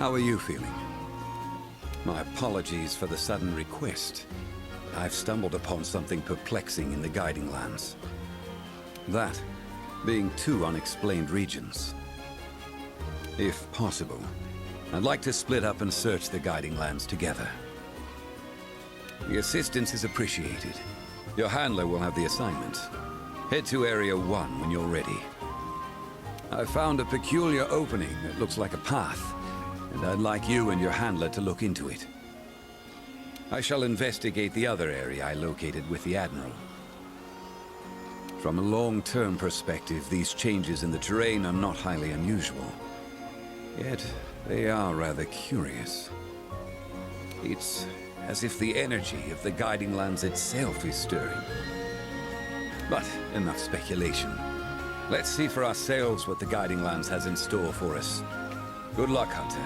How are you feeling? My apologies for the sudden request. I've stumbled upon something perplexing in the Guiding Lands. That being two unexplained regions. If possible, I'd like to split up and search the Guiding Lands together. The assistance is appreciated. Your handler will have the assignment. Head to Area 1 when you're ready. I found a peculiar opening that looks like a path, and I'd like you and your handler to look into it. I shall investigate the other area I located with the Admiral. From a long-term perspective, these changes in the terrain are not highly unusual. Yet, they are rather curious. It's as if the energy of the Guiding Lands itself is stirring. But enough speculation. Let's see for ourselves what the Guiding Lands has in store for us. Good luck, Hunter.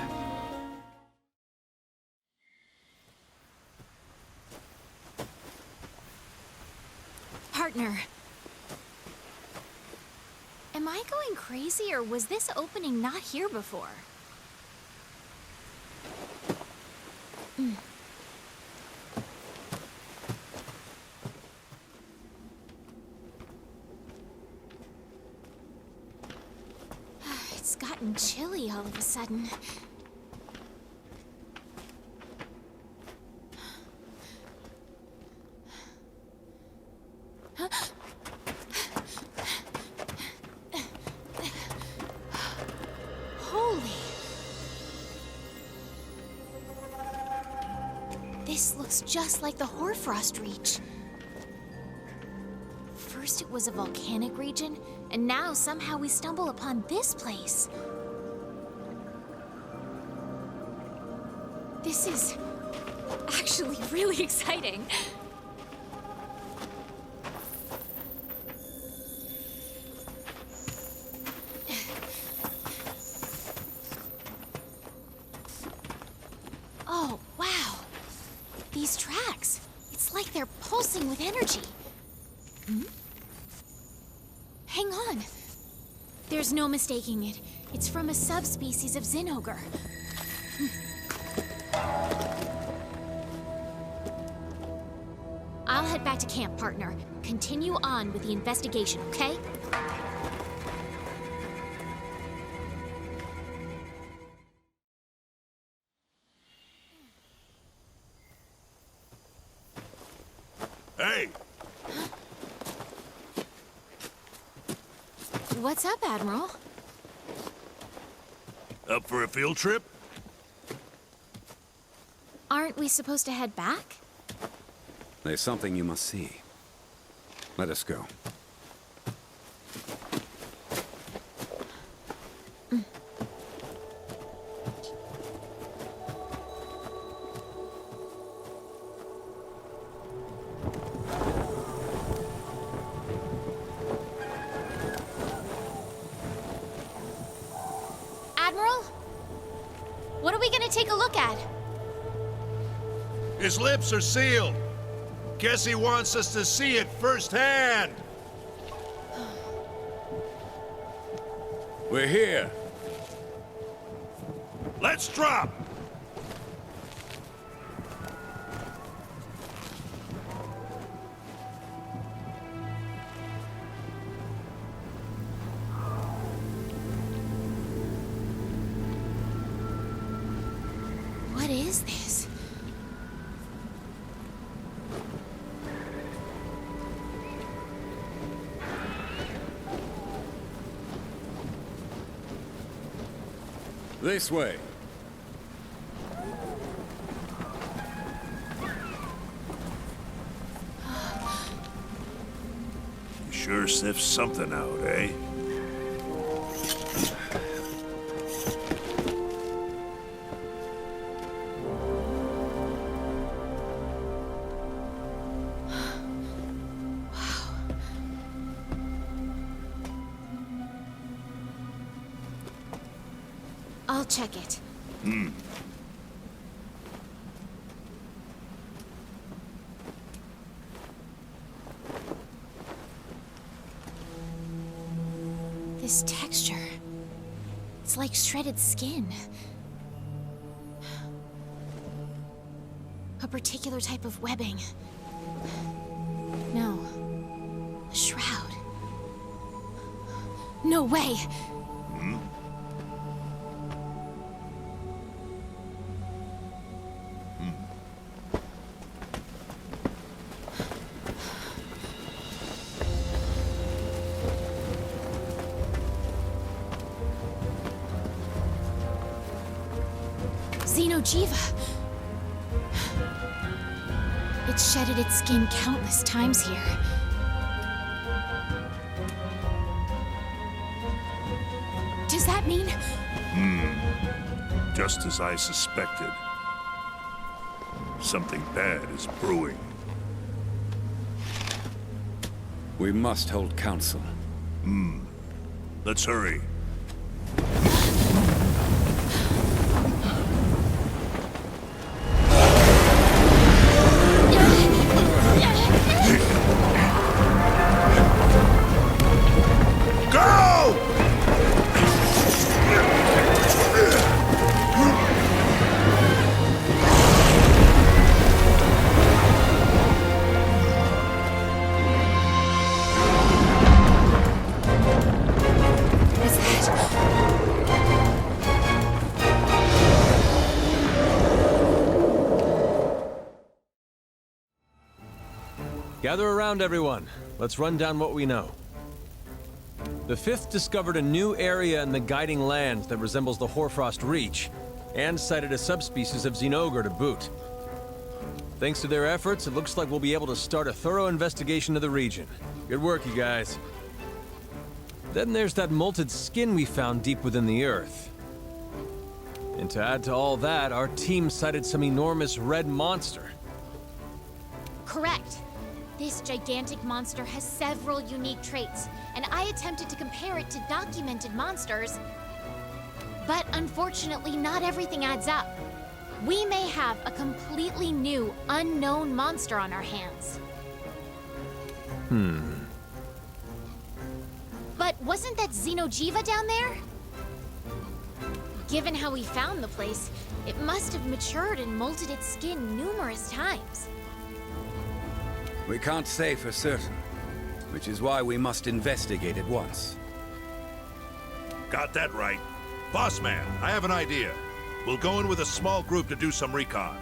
Partner. Am I going crazy, or was this opening not here before? It's gotten chilly all of a sudden. Holy! This looks just like the Hoarfrost Reach. First it was a volcanic region, and now somehow we stumble upon this place. This is actually really exciting. Oh, wow. These tracks. It's like they're pulsing with energy. Hang on. There's no mistaking it. It's from a subspecies of Zinogre. I'll head back to camp, partner. Continue on with the investigation, okay? Hey! What's up, Admiral? Up for a field trip? Aren't we supposed to head back? There's something you must see. Let us go. Admiral? What are we gonna take a look at? His lips are sealed. Guess he wants us to see it firsthand. We're here. Let's drop! What is this? This way. You sure sniffed something out, eh? I'll check it. This texture. It's like shredded skin. A particular type of webbing. No. A shroud. No way! Jiiva. It shedded its skin countless times here. Does that mean... Just as I suspected. Something bad is brewing. We must hold council. Let's hurry. Gather around, everyone. Let's run down what we know. The 5th discovered a new area in the guiding land that resembles the Hoarfrost Reach, and sighted a subspecies of Xenogre to boot. Thanks to their efforts, it looks like we'll be able to start a thorough investigation of the region. Good work, you guys. Then there's that molted skin we found deep within the earth. And to add to all that, our team sighted some enormous red monster. Correct. This gigantic monster has several unique traits, and I attempted to compare it to documented monsters. But unfortunately, not everything adds up. We may have a completely new, unknown monster on our hands. But wasn't that Jiiva down there? Given how we found the place, it must have matured and molted its skin numerous times. We can't say for certain, which is why we must investigate at once. Got that right. Boss man, I have an idea. We'll go in with a small group to do some recon.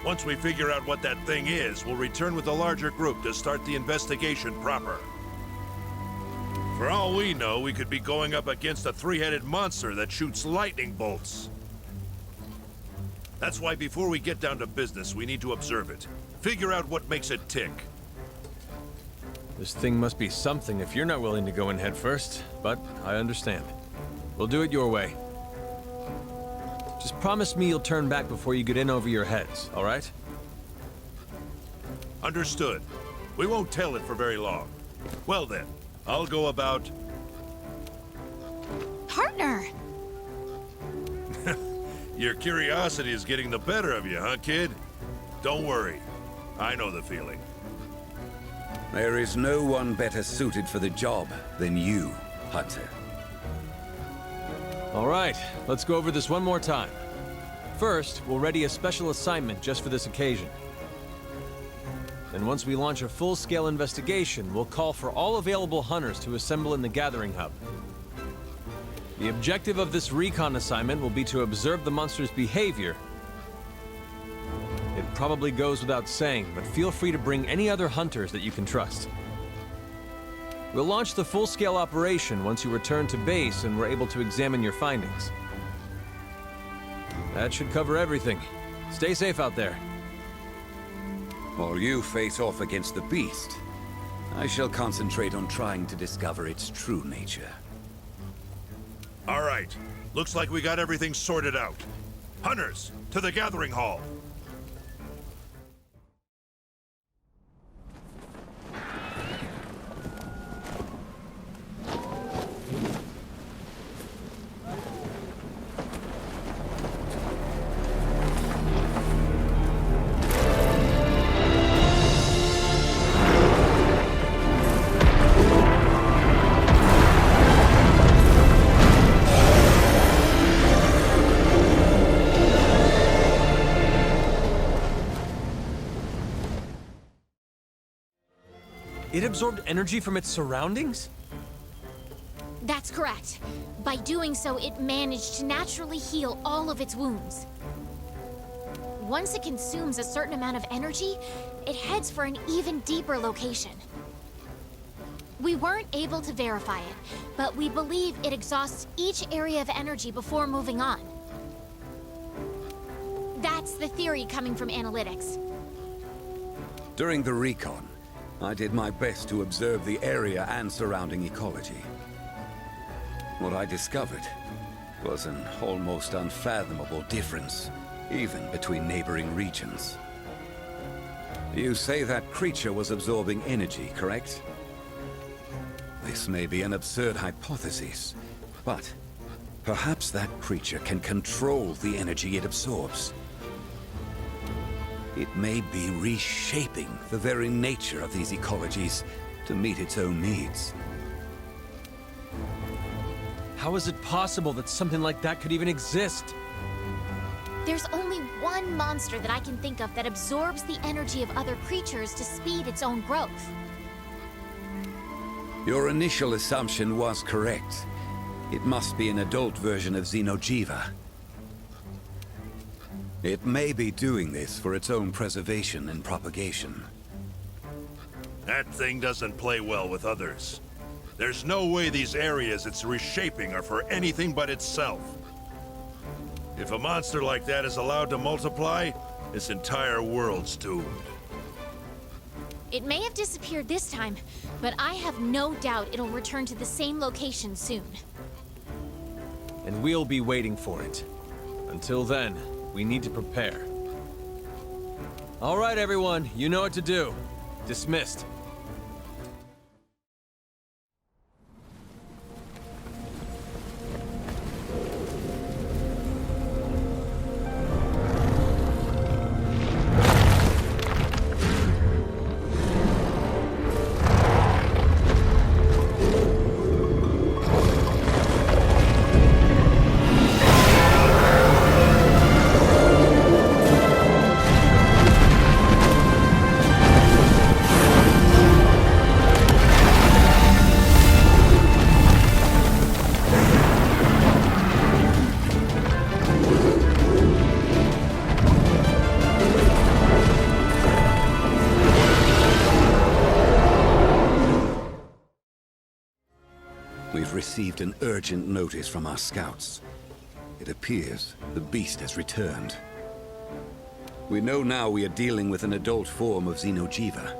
Once we figure out what that thing is, we'll return with a larger group to start the investigation proper. For all we know, we could be going up against a three-headed monster that shoots lightning bolts. That's why before we get down to business, we need to observe it. Figure out what makes it tick. This thing must be something if you're not willing to go in head first, but I understand. We'll do it your way. Just promise me you'll turn back before you get in over your heads, all right? Understood. We won't tell it for very long. Well then, I'll go about... Partner! Your curiosity is getting the better of you, huh, kid? Don't worry. I know the feeling. There is no one better suited for the job than you, Hunter. All right, let's go over this one more time. First, we'll ready a special assignment just for this occasion. Then once we launch a full-scale investigation, we'll call for all available hunters to assemble in the gathering hub. The objective of this recon assignment will be to observe the monster's behavior. It probably goes without saying, but feel free to bring any other hunters that you can trust. We'll launch the full-scale operation once you return to base and we're able to examine your findings. That should cover everything. Stay safe out there. While you face off against the beast, I shall concentrate on trying to discover its true nature. All right. Looks like we got everything sorted out. Hunters, to the gathering hall. It absorbed energy from its surroundings? That's correct. By doing so, it managed to naturally heal all of its wounds. Once it consumes a certain amount of energy, it heads for an even deeper location. We weren't able to verify it, but we believe it exhausts each area of energy before moving on. That's the theory coming from analytics. During the recon, I did my best to observe the area and surrounding ecology. What I discovered was an almost unfathomable difference, even between neighboring regions. You say that creature was absorbing energy, correct? This may be an absurd hypothesis, but perhaps that creature can control the energy it absorbs. It may be reshaping the very nature of these ecologies to meet its own needs. How is it possible that something like that could even exist? There's only one monster that I can think of that absorbs the energy of other creatures to speed its own growth. Your initial assumption was correct. It must be an adult version of Jiiva. It may be doing this for its own preservation and propagation. That thing doesn't play well with others. There's no way these areas it's reshaping are for anything but itself. If a monster like that is allowed to multiply, this entire world's doomed. It may have disappeared this time, but I have no doubt it'll return to the same location soon. And we'll be waiting for it. Until then, we need to prepare. All right, everyone, you know what to do. Dismissed. We've received an urgent notice from our scouts. It appears the beast has returned. We know now we are dealing with an adult form of Jiiva,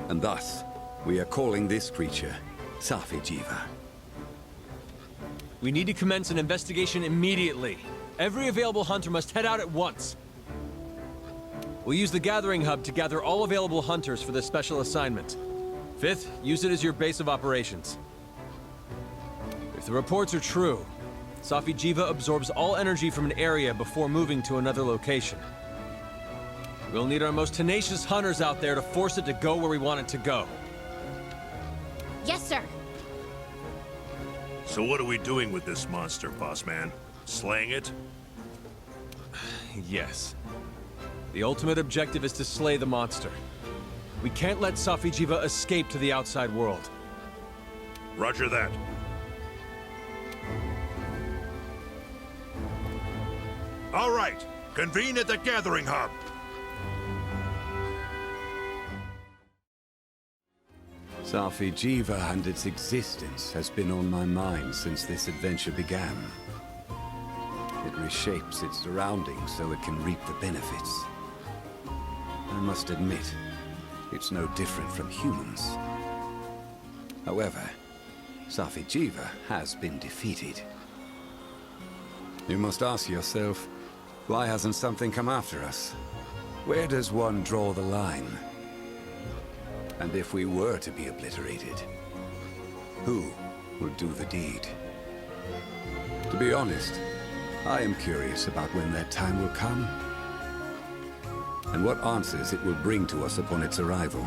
and thus, we are calling this creature Safi Jiiva. We need to commence an investigation immediately. Every available hunter must head out at once. We'll use the Gathering Hub to gather all available hunters for this special assignment. Fifth, use it as your base of operations. If the reports are true, Safi Jiiva absorbs all energy from an area before moving to another location. We'll need our most tenacious hunters out there to force it to go where we want it to go. Yes, sir. So what are we doing with this monster, boss man? Slaying it? Yes. The ultimate objective is to slay the monster. We can't let Safi Jiiva escape to the outside world. Roger that. All right, convene at the Gathering Hub. Safi Jiiva and its existence has been on my mind since this adventure began. It reshapes its surroundings so it can reap the benefits. I must admit, it's no different from humans. However, Safi Jiiva has been defeated. You must ask yourself, why hasn't something come after us? Where does one draw the line? And if we were to be obliterated, who will do the deed? To be honest, I am curious about when that time will come, and what answers it will bring to us upon its arrival.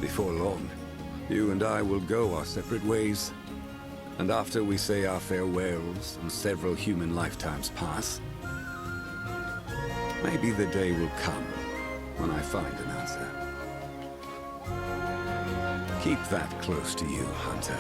Before long, you and I will go our separate ways. And after we say our farewells and several human lifetimes pass, maybe the day will come when I find an answer. Keep that close to you, Hunter.